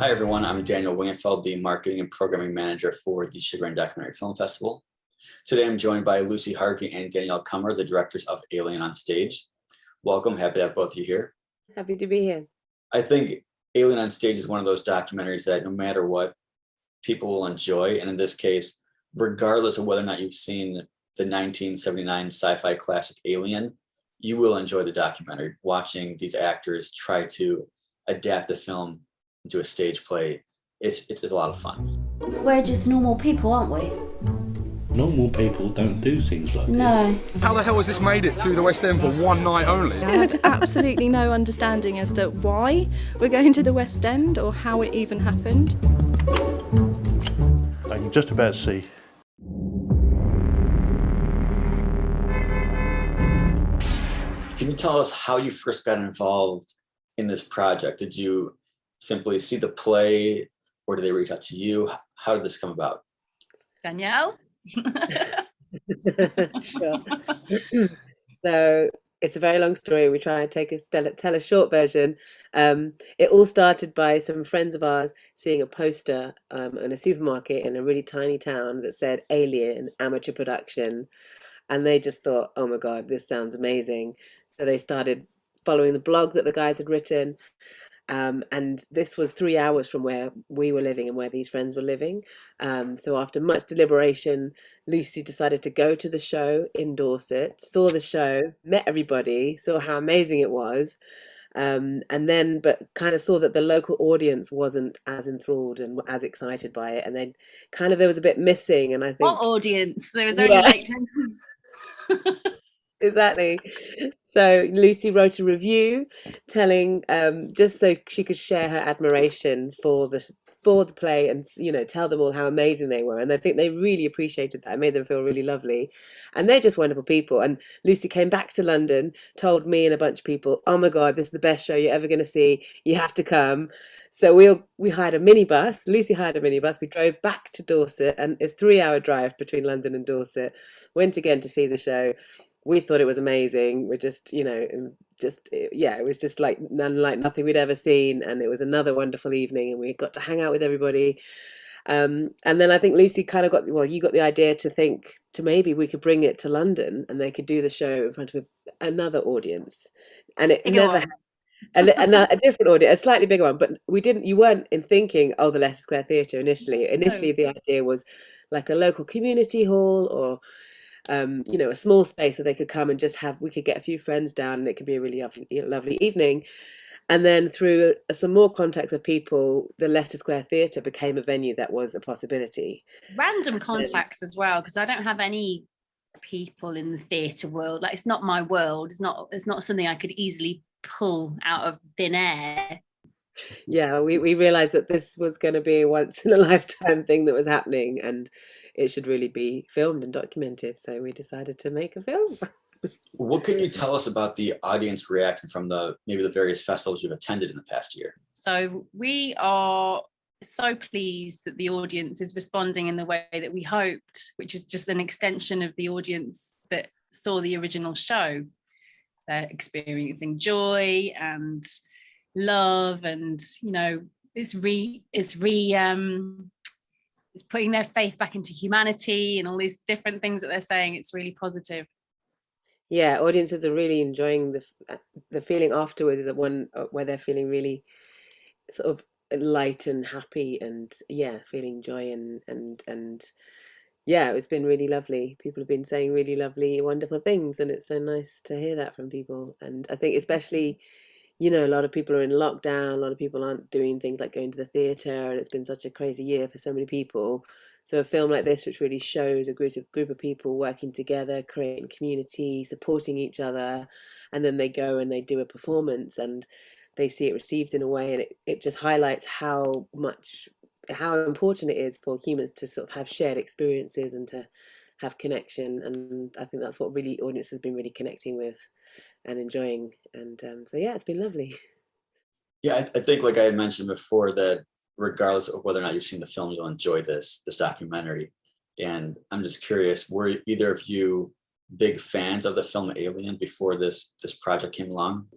Hi everyone, I'm Danielle Wingenfeld, the Marketing and Programming Manager for the Chagrin Documentary Film Festival. Today I'm joined by Lucy Harvey and Danielle Kummer, the directors of Alien on Stage. Welcome, happy to have both of you here. Happy to be here. I think Alien on Stage is one of those documentaries that no matter what, people will enjoy. And in this case, regardless of whether or not you've seen the 1979 sci-fi classic Alien, you will enjoy the documentary. Watching these actors try to adapt the film into a stage play, it's a lot of fun. We're just normal people, aren't we? Normal people don't do things like No. this. How the hell has this made it to the West End for one night only? I had absolutely no understanding as to why we're going to the West End or how it even happened. I can just about see. Can you tell us how you first got involved in this project? Did you simply see the play, or did they reach out to you? How did this come about? Danielle? Sure. So it's a very long story. We try and tell a short version. It all started by some friends of ours seeing a poster in a supermarket in a really tiny town that said Alien Amateur Production. And they just thought, oh my God, this sounds amazing. So they started following the blog that the guys had written. And this was 3 hours from where we were living and where these friends were living. So after much deliberation, Lucy decided to go to the show in Dorset, saw the show, met everybody, saw how amazing it was. But kind of saw that the local audience wasn't as enthralled and as excited by it. And then there was a bit missing. And I think... What audience? There was only like... Exactly. So Lucy wrote a review telling, just so she could share her admiration for the play and, tell them all how amazing they were. And I think they really appreciated that. It made them feel really lovely. And they're just wonderful people. And Lucy came back to London, told me and a bunch of people, oh my God, this is the best show you're ever going to see. You have to come. So we hired a minibus. Lucy hired a minibus. We drove back to Dorset, and it's a 3-hour drive between London and Dorset. Went again to see the show. We thought it was amazing. We're just, it was just like nothing we'd ever seen. And it was another wonderful evening, and we got to hang out with everybody. And then I think Lucy kind of you got the idea to maybe we could bring it to London and they could do the show in front of another audience. And it never had a different audience, a slightly bigger one, but you weren't thinking, the Leicester Square Theatre initially. Initially, the idea was like a local community hall or a small space where they could come and we could get a few friends down and it could be a really lovely evening. And then through some more contacts of people, the Leicester Square Theatre became a venue that was a possibility. Random contacts as well, because I don't have any people in the theatre world. Like, it's not my world. It's not something I could easily pull out of thin air. Yeah, we realised that this was going to be a once in a lifetime thing that was happening, and it should really be filmed and documented. So we decided to make a film. What can you tell us about the audience reaction from maybe the various festivals you've attended in the past year? So we are so pleased that the audience is responding in the way that we hoped, which is just an extension of the audience that saw the original show. They're experiencing joy and love, and it's putting their faith back into humanity and all these different things that they're saying. It's really positive. Yeah, audiences are really enjoying the feeling afterwards is one where they're feeling really sort of light and happy and feeling joy and it's been really lovely. People have been saying really lovely, wonderful things, and it's so nice to hear that from people. And I think especially, a lot of people are in lockdown, a lot of people aren't doing things like going to the theatre, and it's been such a crazy year for so many people. So a film like this, which really shows a group of people working together, creating community, supporting each other, and then they go and they do a performance and they see it received in a way, and it just highlights how important it is for humans to sort of have shared experiences and to have connection. And I think that's what really audience has been really connecting with and enjoying. And it's been lovely. Yeah, I think, like I had mentioned before, that regardless of whether or not you've seen the film, you'll enjoy this documentary. And I'm just curious, were either of you big fans of the film Alien before this project came along?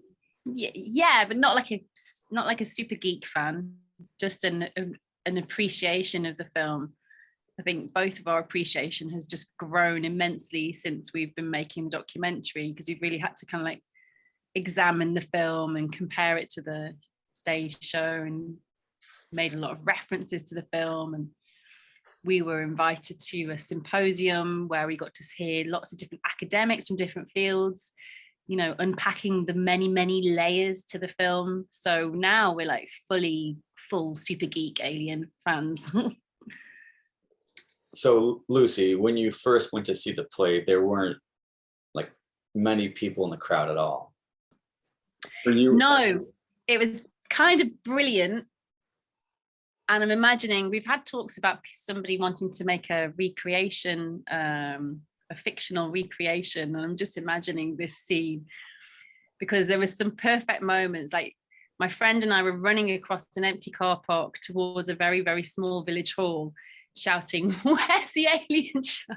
Yeah, but not like a super geek fan. just an appreciation of the film. I think both of our appreciation has just grown immensely since we've been making the documentary, because we've really had to kind of like examine the film and compare it to the stage show, and made a lot of references to the film. And we were invited to a symposium where we got to hear lots of different academics from different fields, you know, unpacking the many, many layers to the film. So now we're like full super geek Alien fans. So Lucy, when you first went to see the play, there weren't like many people in the crowd at all. For you? No, it was kind of brilliant. And I'm imagining, we've had talks about somebody wanting to make a recreation, a fictional recreation. And I'm just imagining this scene, because there was some perfect moments. Like my friend and I were running across an empty car park towards a very, very small village hall, shouting, "Where's the Alien show?"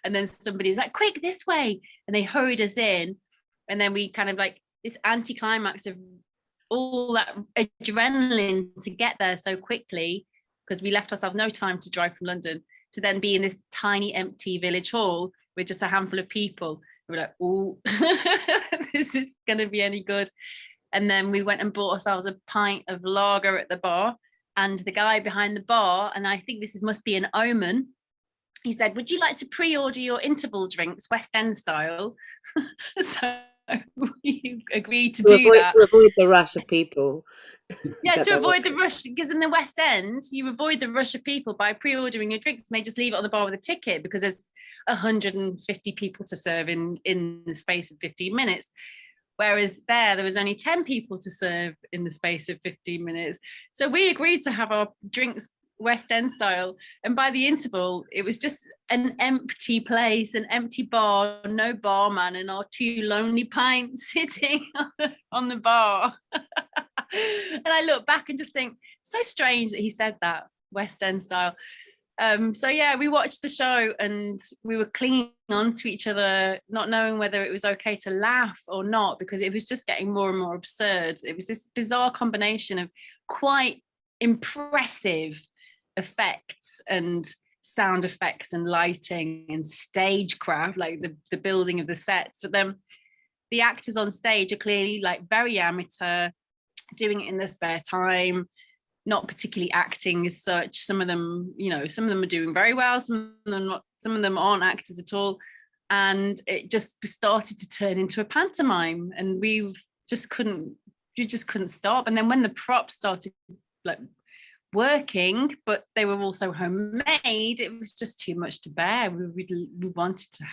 And then somebody was like, "Quick, this way." And they hurried us in. And then we kind of like this anticlimax of all that adrenaline to get there so quickly, because we left ourselves no time to drive from London, to then be in this tiny empty village hall with just a handful of people. We were like, "Oh, this is going to be any good." And then we went and bought ourselves a pint of lager at the bar, and the guy behind the bar, and I think this must be an omen, he said, "Would you like to pre-order your interval drinks West End style?" So we agreed to do that. To avoid the rush of people. Yeah, to avoid the rush, because in the West End, you avoid the rush of people by pre-ordering your drinks, and they just leave it on the bar with a ticket, because there's 150 people to serve in the space of 15 minutes. Whereas there was only 10 people to serve in the space of 15 minutes. So we agreed to have our drinks West End style. And by the interval, it was just an empty place, an empty bar, no barman, and our two lonely pints sitting on the bar. And I look back and just think, so strange that he said that, West End style. So yeah, we watched the show and we were clinging on to each other, not knowing whether it was okay to laugh or not, because it was just getting more and more absurd. It was this bizarre combination of quite impressive effects and sound effects and lighting and stagecraft, like the building of the sets. But then the actors on stage are clearly like very amateur, doing it in their spare time, not particularly acting as such. Some of them, you know, some of them are doing very well, some of them aren't actors at all. And it just started to turn into a pantomime, and we just couldn't stop. And then when the props started like working, but they were also homemade, it was just too much to bear. We wanted to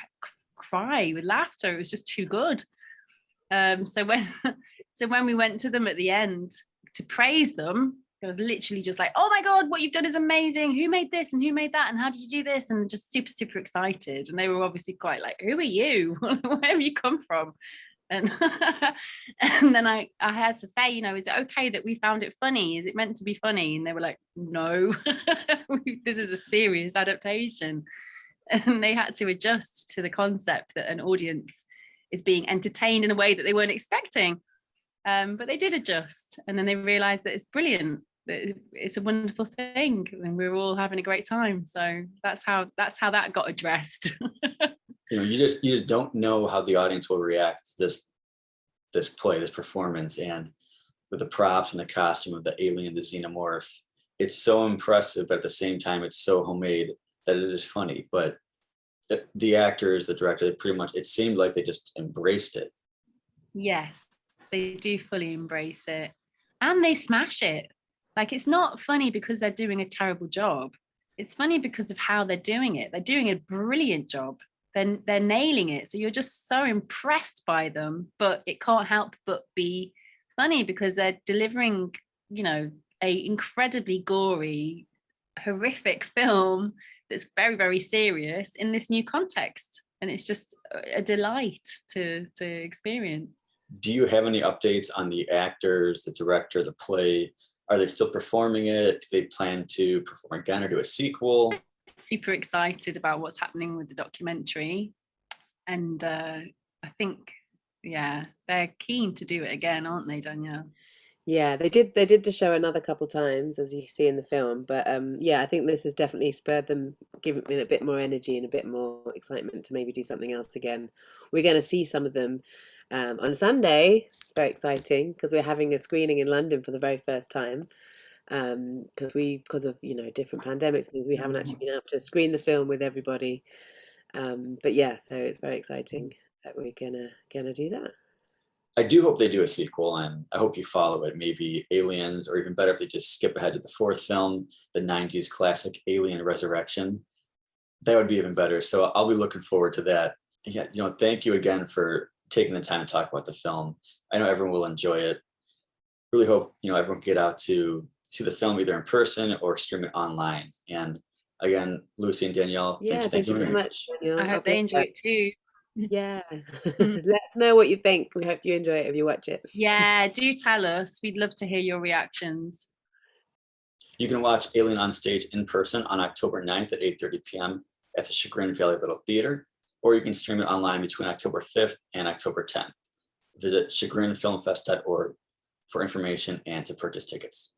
cry with laughter. It was just too good. So when we went to them at the end to praise them, I was literally just like, "Oh my God, what you've done is amazing. Who made this and who made that? And how did you do this?" And just super, super excited. And they were obviously quite like, "Who are you? Where have you come from?" And, and then I had to say, you know, "Is it okay that we found it funny? Is it meant to be funny?" And they were like, "No, this is a serious adaptation." And they had to adjust to the concept that an audience is being entertained in a way that they weren't expecting. But they did adjust, and then they realized that it's brilliant, that it's a wonderful thing, and we were all having a great time. So that's how that got addressed. You know, you just don't know how the audience will react to this play, this performance, and with the props and the costume of the alien, the xenomorph. It's so impressive, but at the same time, it's so homemade that it is funny. But the actors, the director, they pretty much, it seemed like they just embraced it. Yes, they do fully embrace it, and they smash it. Like, it's not funny because they're doing a terrible job. It's funny because of how they're doing it. They're doing a brilliant job. They're nailing it. So you're just so impressed by them, but it can't help but be funny because they're delivering, you know, a incredibly gory, horrific film that's very, very serious in this new context. And it's just a delight to experience. Do you have any updates on the actors, the director, the play? Are they still performing it? Do they plan to perform again or do a sequel? Super excited about what's happening with the documentary. And I think, yeah, they're keen to do it again, aren't they, Danielle? Yeah, they did the show another couple times, as you see in the film. But yeah, I think this has definitely spurred them, given it a bit more energy and a bit more excitement to maybe do something else again. We're going to see some of them on Sunday. It's very exciting because we're having a screening in London for the very first time. Because of different pandemics and things, we haven't actually been able to screen the film with everybody. But yeah, so it's very exciting that we're gonna do that. I do hope they do a sequel, and I hope you follow it. Maybe Aliens, or even better if they just skip ahead to the fourth film, the 90s classic Alien Resurrection. That would be even better. So I'll be looking forward to that. Yeah, thank you again for taking the time to talk about the film. I know everyone will enjoy it. Really hope everyone can get out to see the film either in person or stream it online. And again, Lucy and Danielle, Yeah, thank you so very much. Danielle. I hope they enjoy it too. Yeah. Mm. Let us know what you think. We hope you enjoy it if you watch it. Yeah, do tell us. We'd love to hear your reactions. You can watch Alien on Stage in person on October 9th at 8:30 p.m. at the Chagrin Valley Little Theater, or you can stream it online between October 5th and October 10th. Visit chagrinfilmfest.org for information and to purchase tickets.